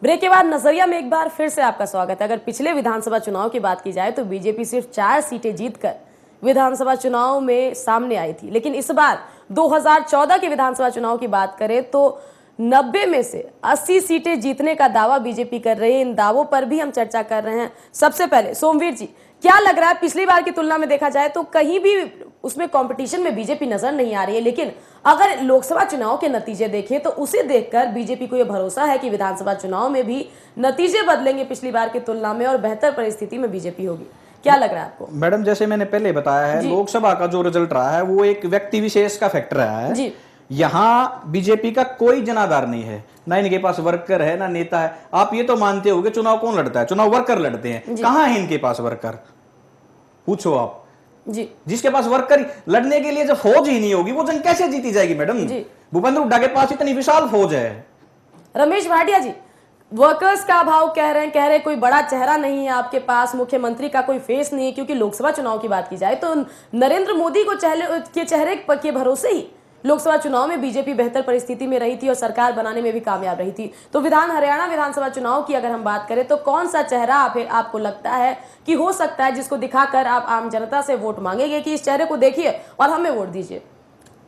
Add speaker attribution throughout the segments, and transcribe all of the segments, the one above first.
Speaker 1: Break के बाद नजरिया में एक बार फिर से आपका स्वागत है। अगर पिछले विधानसभा चुनाव की बात की जाए तो बीजेपी सिर्फ 4 सीटें जीतकर विधानसभा चुनाव में सामने आई थी, लेकिन इस बार 2014 के विधानसभा चुनाव की बात करें तो 90 में से 80 सीटें जीतने का दावा बीजेपी कर रही है। इन दावों पर भी हम चर्चा कर रहे हैं। सबसे पहले सोमवीर जी, क्या लग रहा है, पिछली बार की तुलना में देखा जाए तो कहीं भी उसमें कंपटीशन में बीजेपी नजर नहीं आ रही है, लेकिन अगर लोकसभा चुनाव के नतीजे देखें तो उसे देखकर बीजेपी को यह भरोसा है कि विधानसभा चुनाव में भी नतीजे बदलेंगे पिछली बार की तुलना में और बेहतर परिस्थिति में बीजेपी होगी। क्या लग रहा है आपको?
Speaker 2: मैडम, जैसे मैंने पहले बताया है, लोकसभा का जो रिजल्ट रहा है वो एक व्यक्ति विशेष का फैक्टर रहा है जी। यहाँ बीजेपी का कोई जनाधार नहीं है, ना इनके पास वर्कर है ना नेता है। आप ये तो मानते होगे चुनाव कौन लड़ता है? चुनाव वर्कर लड़ते हैं। कहां है इनके पास वर्कर? पूछो आप
Speaker 1: जी।
Speaker 2: जिसके पास वर्कर लड़ने के लिए जब फौज ही नहीं होगी वो जंग कैसे जीती जाएगी? मैडम, भूपेंद्र हुड्डा के पास इतनी विशाल फौज है।
Speaker 1: रमेश भाटिया जी, वर्कर्स का अभाव कह रहे हैं, कोई बड़ा चेहरा नहीं है आपके पास, मुख्यमंत्री का कोई फेस नहीं है, क्योंकि लोकसभा चुनाव की बात की जाए तो नरेंद्र मोदी को चेहरे के भरोसे ही लोकसभा चुनाव में बीजेपी बेहतर परिस्थिति में रही थी और सरकार बनाने में भी कामयाब रही थी। तो हरियाणा विधानसभा चुनाव की अगर हम बात करें तो कौन सा चेहरा आपको लगता है कि हो सकता है जिसको दिखाकर आप आम जनता से वोट मांगेंगे कि इस चेहरे को देखिए और हमें वोट दीजिए?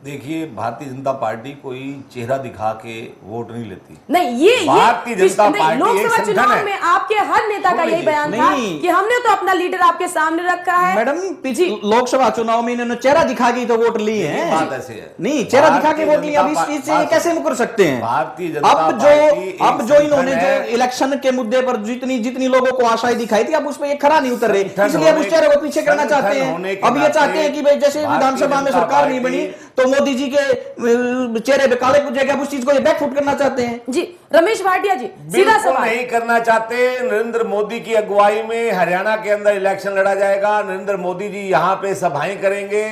Speaker 3: देखिए, भारतीय जनता पार्टी कोई चेहरा दिखा के वोट नहीं लेती।
Speaker 1: नहीं, ये
Speaker 3: भारतीय जनता पार्टी
Speaker 1: लोकसभा चुनाव में आपके हर नेता का यही बयान था कि हमने तो अपना लीडर आपके सामने रखा है।
Speaker 2: मैडम, लोकसभा चुनाव में इन्होंने चेहरा दिखा के तो वोट लिए हैं।
Speaker 3: बात ऐसे है,
Speaker 2: नहीं, चेहरा दिखा के वोट लिए। अब इस चीज से कैसे मुकर सकते हैं?
Speaker 3: भारतीय जनता पार्टी
Speaker 2: अब जो इन्होंने जो इलेक्शन के मुद्दे पर जितनी लोगों को आशाएं दिखाई थी, अब उस पर ये खरा नहीं उतर रहे, इसलिए अब उस चेहरे को पीछे करना चाहते हैं। अब ये चाहते हैं कि भाई जैसे विधानसभा में सरकार नहीं बनी तो मोदी जी के चेहरे पे काले कुछ जगह उस चीज को ये बैकफुट करना चाहते हैं।
Speaker 1: जी रमेश भाटिया जी, सीधा सवाल
Speaker 3: नहीं करना चाहते। नरेंद्र मोदी की अगुवाई में हरियाणा के अंदर इलेक्शन लड़ा जाएगा। नरेंद्र मोदी जी यहाँ पे सभाएं करेंगे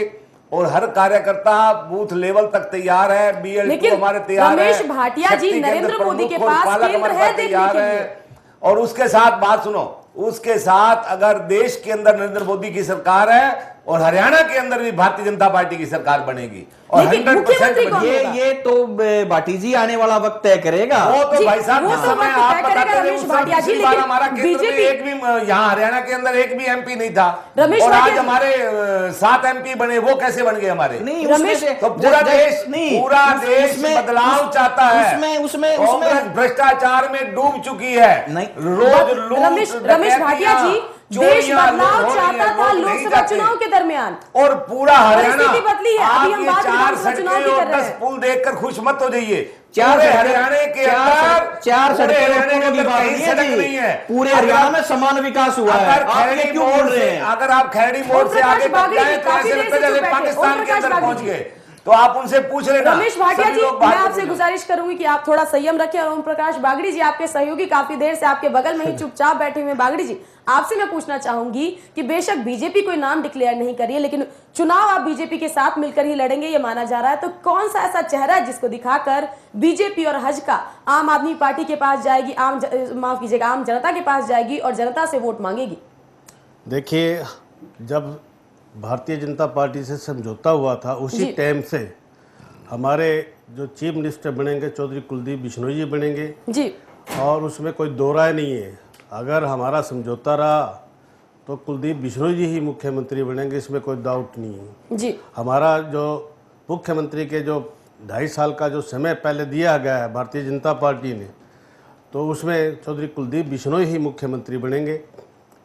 Speaker 3: और हर कार्यकर्ता बूथ लेवल तक तैयार है। BLT हमारे तैयार है।
Speaker 1: रमेश भाटिया जी, नरेंद्र मोदी के पास केंद्र है
Speaker 3: तैयार है। और उसके साथ बात सुनो, उसके साथ अगर देश के अंदर नरेंद्र मोदी की सरकार है और हरियाणा के अंदर भी भारतीय जनता पार्टी की सरकार बनेगी और 100%
Speaker 2: ये तो भाटी जी आने वाला वक्त तय करेगा।
Speaker 3: वो तो भाई साहब जिस समय आप बताते थे पिछली बार हमारा केंद्र में एक भी यहाँ हरियाणा के अंदर एक भी MP नहीं था और आज हमारे 7 MP बने। वो कैसे बन गए हमारे?
Speaker 2: नहीं,
Speaker 3: तो पूरा देश बदलाव चाहता है।
Speaker 2: उसमें
Speaker 3: भ्रष्टाचार में डूब चुकी है। रोज
Speaker 1: रमेश भाटिया जी, देश बदलाव चाहता था लोकसभा चुनाव के दरमियान
Speaker 3: और पूरा हरियाणा
Speaker 1: बदली है। अभी हम बात
Speaker 3: 4 सड़कें और 10 पुल देखकर खुश मत हो जाइए। हरियाणा के अंदर
Speaker 2: 4 सड़कें नहीं है, पूरे हरियाणा में समान विकास हुआ है। आप क्यों बोल रहे हैं?
Speaker 3: अगर आप खैरी मोड़ से आगे बढ़ जाए तो ऐसे लगता है जैसे पाकिस्तान के अंदर पहुंच गए। तो आप उनसे पूछ लेना।
Speaker 1: रमेश भाटिया जी, मैं आपसे गुजारिश करूंगी कि आप थोड़ा संयम रखें। और ओम प्रकाश बागड़ी जी, आपके सहयोगी काफी देर से आपके बगल में ही चुपचाप बैठे हुए। बागड़ी जी, आपसे मैं पूछना चाहूंगी कि बेशक बीजेपी कोई नाम डिक्लेयर नहीं करिए, लेकिन चुनाव आप बीजेपी के साथ मिलकर ही लड़ेंगे ये माना जा रहा है। तो कौन सा ऐसा चेहरा है जिसको दिखाकर बीजेपी और हजका आम आदमी पार्टी के पास जाएगी, आम जनता के पास जाएगी और जनता से वोट मांगेगी?
Speaker 4: देखिए, जब भारतीय जनता पार्टी से समझौता हुआ था उसी टाइम से हमारे जो चीफ मिनिस्टर बनेंगे चौधरी कुलदीप बिश्नोई जी बनेंगे जी, और उसमें कोई दो राय नहीं है। अगर हमारा समझौता रहा तो कुलदीप बिश्नोई जी ही मुख्यमंत्री बनेंगे, इसमें कोई डाउट नहीं है जी। हमारा जो मुख्यमंत्री के जो 2.5 साल का जो समय पहले दिया गया है भारतीय जनता पार्टी ने, तो उसमें चौधरी कुलदीप बिश्नोई ही मुख्यमंत्री बनेंगे,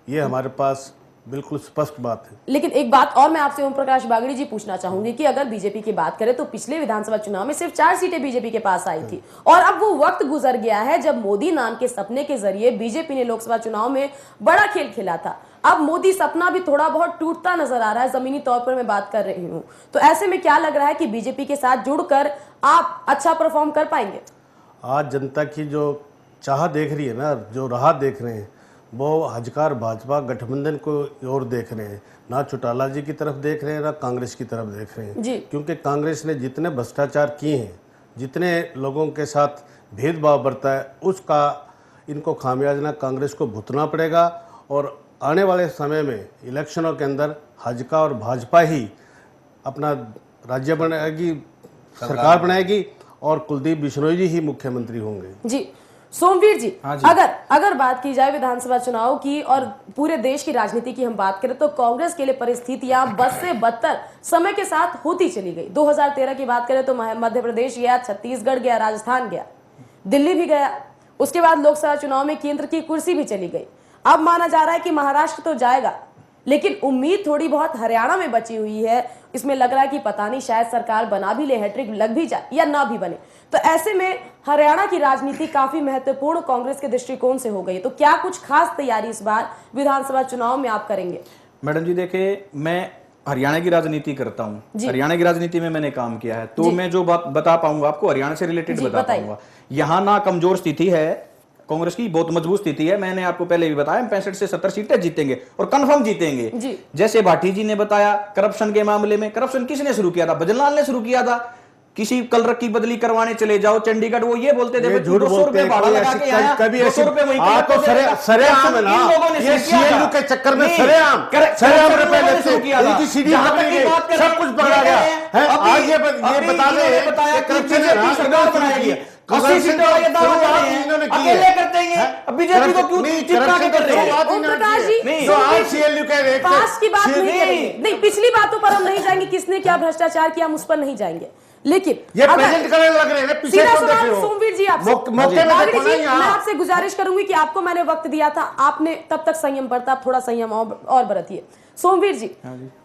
Speaker 4: ये हमारे पास बिल्कुल स्पष्ट बात है।
Speaker 1: लेकिन एक बात और मैं आपसे ओम प्रकाश बागड़ी जी पूछना चाहूंगी कि अगर बीजेपी की बात करें तो पिछले विधानसभा चुनाव में सिर्फ 4 सीटें बीजेपी के पास आई थी और अब वो वक्त गुजर गया है जब मोदी नाम के सपने के जरिए बीजेपी ने लोकसभा चुनाव में बड़ा खेल खेला था। अब मोदी सपना भी थोड़ा बहुत टूटता नजर आ रहा है, जमीनी तौर पर मैं बात कर रही हूँ। तो ऐसे में क्या लग रहा है कि बीजेपी के साथ जुड़कर आप अच्छा परफॉर्म कर पाएंगे?
Speaker 4: आज जनता की जो चाह देख रही है ना, जो राह देख रहे हैं, वो हजकार भाजपा गठबंधन को और देख रहे हैं, ना चौटाला जी की तरफ देख रहे हैं ना कांग्रेस की तरफ देख रहे हैं। क्योंकि कांग्रेस ने जितने भ्रष्टाचार किए हैं, जितने लोगों के साथ भेदभाव बरता है, उसका इनको खामियाजा कांग्रेस को भुगतना पड़ेगा और आने वाले समय में इलेक्शनों के अंदर हजका और भाजपा ही अपना राज्य बनाएगी, सरकार बनाएगी और कुलदीप बिश्नोई जी ही मुख्यमंत्री होंगे।
Speaker 1: जी सोमवीर जी,
Speaker 2: हाँ जी।
Speaker 1: अगर बात की जाए विधानसभा चुनाव की और पूरे देश की राजनीति की हम बात करें तो कांग्रेस के लिए परिस्थितियां बद से बदतर समय के साथ होती चली गई। 2013 की बात करें तो मध्य प्रदेश गया, छत्तीसगढ़ गया, राजस्थान गया, दिल्ली भी गया। उसके बाद लोकसभा चुनाव में केंद्र की कुर्सी भी चली गई। अब माना जा रहा है कि महाराष्ट्र तो जाएगा, लेकिन उम्मीद थोड़ी बहुत हरियाणा में बची हुई है। इसमें लग रहा है कि पता नहीं शायद सरकार बना भी ले, हैट्रिक लग भी जाए या ना भी बने। तो ऐसे में हरियाणा की राजनीति काफी महत्वपूर्ण कांग्रेस के दृष्टिकोण से हो गई। तो क्या कुछ खास तैयारी इस बार विधानसभा चुनाव में आप करेंगे?
Speaker 2: मैडम जी देखिए, मैं हरियाणा की राजनीति करता हूँ, हरियाणा की राजनीति में मैंने काम किया है, तो मैं जो बात बता पाऊंगा आपको हरियाणा से रिलेटेड बता पाऊंगा। यहाँ ना कमजोर स्थिति है कांग्रेस की, बहुत मजबूत स्थिति है। मैंने आपको पहले भी बताया 65 से 70 सीटें जीतेंगे और कंफर्म जीतेंगे। जैसे भाटी जी ने बताया, करप्शन के मामले में, करप्शन किसने शुरू किया था? भजनलाल ने शुरू किया था। किसी कलर की बदली करवाने चले जाओ चंडीगढ़, वो ये बोलते थे
Speaker 4: झूठ बोलते हैं,
Speaker 2: भाड़ा लगा के आया,
Speaker 4: कभी
Speaker 2: 200 रुपए वहीं
Speaker 4: आपको सरेआम है ना, ये सीएलयू के चक्कर में सरेआम रुपए लेते हैं, इनकी सीढ़ी पकड़ी गई, सब कुछ पकड़ा गया है। आज ये बता रहे हैं कि करप्शन से सरकार बनाएगी,
Speaker 2: 80 सीटों का ये दावा कर रहे हैं, अकेले करते हैं। अब बीजेपी को क्यों चिपका के कर रहे हैं?
Speaker 1: ओम प्रकाश जी,
Speaker 4: तो आज सीएलयू के
Speaker 1: पास की बात नहीं करेंगे, नहीं पिछली बातों पर हम नहीं जाएंगे, किसने क्या भ्रष्टाचार किया हम उस पर नहीं जाएंगे। लेकिन
Speaker 4: ये प्रेजेंट करने लग रहे हैं, पीछे
Speaker 1: सीधा
Speaker 4: क्यों देख
Speaker 1: सवाल
Speaker 4: रहे हो?
Speaker 1: सोमवीर जी आपसे,
Speaker 4: मौके में देखो ना यहाँ।
Speaker 1: मैं आपसे गुजारिश करूंगी कि आपको मैंने वक्त दिया था, आपने तब तक संयम बरता, थोड़ा संयम और बरतिए। सोमवीर जी,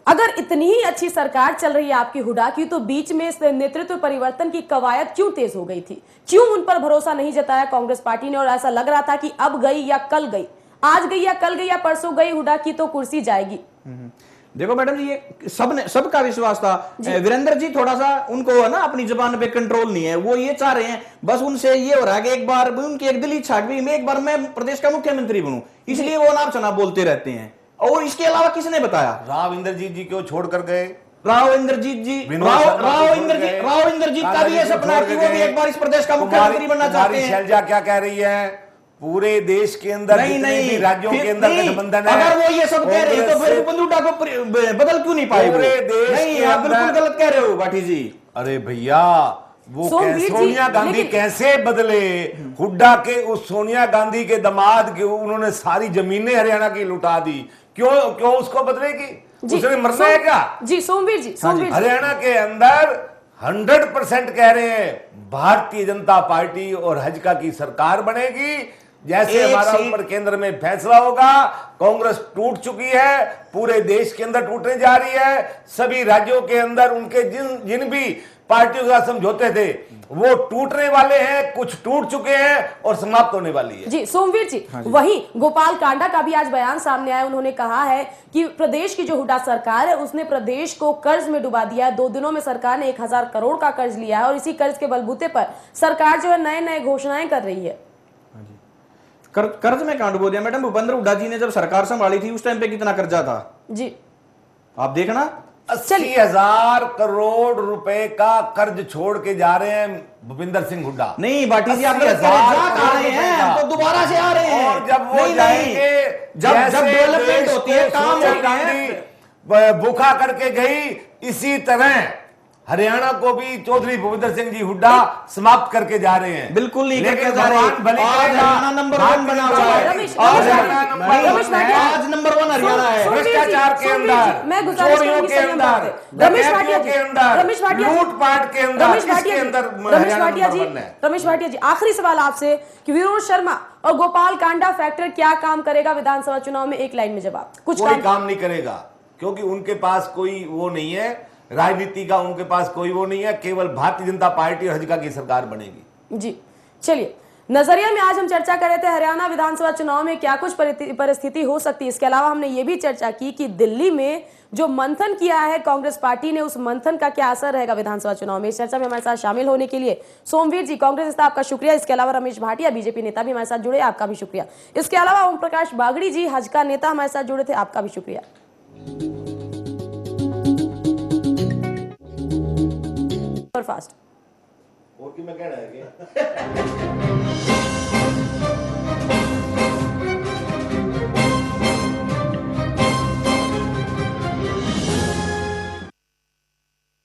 Speaker 1: अगर इतनी ही अच्छी सरकार चल रही है आपकी हुडा की, तो बीच में इस नेतृत्व परिवर्तन की कवायद क्यों तेज हो गई थी? क्यों उन पर भरोसा नहीं जताया कांग्रेस पार्टी ने और ऐसा लग रहा था कि अब गई या कल गई, आज गई या कल गई या परसों गई हुडा की तो कुर्सी जाएगी?
Speaker 2: देखो मैडम जी, ये सबका विश्वास था। वीरेंद्र जी थोड़ा सा उनको है ना अपनी जुबान पे कंट्रोल नहीं है, वो ये चाह रहे हैं बस उनसे ये हो रहा है कि एक बार उनकी एक दिली इच्छा भी मैं एक बार मैं प्रदेश का मुख्यमंत्री बनूं, इसलिए वो नाम चना बोलते रहते हैं। और इसके अलावा किसने बताया?
Speaker 3: राव इंद्रजीत जी क्यों छोड़ कर गए?
Speaker 2: राव इंद्रजीत जी का भी ये सपना है कि वो भी एक बार इस प्रदेश का मुख्यमंत्री बनना चाहते हैं।
Speaker 3: शैलजा क्या कह रही है? पूरे देश के अंदर नहीं राज्यों के अंदर गठबंधन है।
Speaker 2: अगर वो ये सब कह रहे हैं तो फिर बंदूटा को बदल क्यों नहीं पाए?
Speaker 3: पूरे देश
Speaker 2: नहीं, आप बिल्कुल गलत कह रहे हो भाटी जी।
Speaker 3: अरे भैया, वो सोनिया गांधी कैसे बदले? हुड्डा के उस सोनिया गांधी के दामाद के उन्होंने सारी जमीनें हरियाणा की लुटा दी, क्यों उसको बदलेगी? उसने मरना है क्या?
Speaker 1: जी सोमवीर जी,
Speaker 3: हरियाणा के अंदर 100% कह रहे हैं भारतीय जनता पार्टी और हजका की सरकार बनेगी। जैसे हमारा ऊपर केंद्र में फैसला होगा, कांग्रेस टूट चुकी है, पूरे देश के अंदर टूटने जा रही है। सभी राज्यों के अंदर उनके जिन भी पार्टियों के साथ समझौते थे वो टूटने वाले हैं, कुछ टूट चुके हैं और समाप्त होने वाली है।
Speaker 1: जी सोमवीर जी, वहीं गोपाल कांडा का भी आज बयान सामने आया। उन्होंने कहा है कि प्रदेश की जो हुड्डा सरकार है उसने प्रदेश को कर्ज में डुबा दिया है। 2 दिनों में सरकार ने 1000 करोड़ का कर्ज लिया है और इसी कर्ज के बलबूते पर सरकार जो है नए घोषणाएं कर रही है।
Speaker 2: कर्ज में कहां डुबो दिया मैडम? भूपेंद्र हुड्डा जी ने जब सरकार संभाली थी उस टाइम पे कितना कर्जा था
Speaker 1: जी,
Speaker 2: आप देखना।
Speaker 3: 80,000 करोड़ रुपए का कर्ज छोड़ के जा रहे हैं भूपेंद्र सिंह हुड्डा।
Speaker 2: नहीं भाटी जी, आप आ रहे हैं तो दोबारा से आ रहे हैं।
Speaker 3: और जब वो जाएंगे,
Speaker 2: जब डेवलपमेंट होती है, काम होता है,
Speaker 3: भूखा करके गई, इसी तरह हरियाणा को भी चौधरी भूपेंद्र सिंह जी हुड्डा समाप्त करके जा रहे हैं।
Speaker 2: बिल्कुल नहीं
Speaker 3: लेकिन
Speaker 2: करके जा रहे हैं।
Speaker 3: हरियाणा
Speaker 2: नंबर 1 बना हुआ है, आज नंबर 1 हरियाणा है
Speaker 3: भ्रष्टाचार के अंदर, चोरियों के अंदर, डकैतियों के अंदर, लूटपाट के अंदर, इसके अंदर
Speaker 1: रमेश भाटिया जी, आखिरी सवाल आपसे कि विनोद शर्मा और गोपाल कांडा फैक्टर क्या काम करेगा विधानसभा चुनाव में? एक लाइन में जवाब।
Speaker 3: कुछ काम नहीं करेगा, क्योंकि उनके पास कोई वो नहीं है राजनीति का, उनके पास कोई वो नहीं है। केवल भारतीय जनता पार्टी और हजका की सरकार बनेगी।
Speaker 1: जी चलिए, नजरिया में आज हम चर्चा कर रहे थे हरियाणा विधानसभा चुनाव में क्या कुछ परिस्थिति हो सकती है। इसके अलावा हमने ये भी चर्चा की कि दिल्ली में जो मंथन किया है कांग्रेस पार्टी ने, उस मंथन का क्या असर रहेगा विधानसभा चुनाव में। इस चर्चा में हमारे साथ शामिल होने के लिए सोमवीर जी, कांग्रेस नेता, आपका शुक्रिया। इसके अलावा रमेश भाटिया, बीजेपी नेता, भी हमारे साथ जुड़े, आपका भी शुक्रिया। इसके अलावा ओम प्रकाश बागड़ी जी, हजका नेता, हमारे साथ जुड़े थे, आपका भी शुक्रिया। फास्ट
Speaker 3: और की मैं कह रहा है कि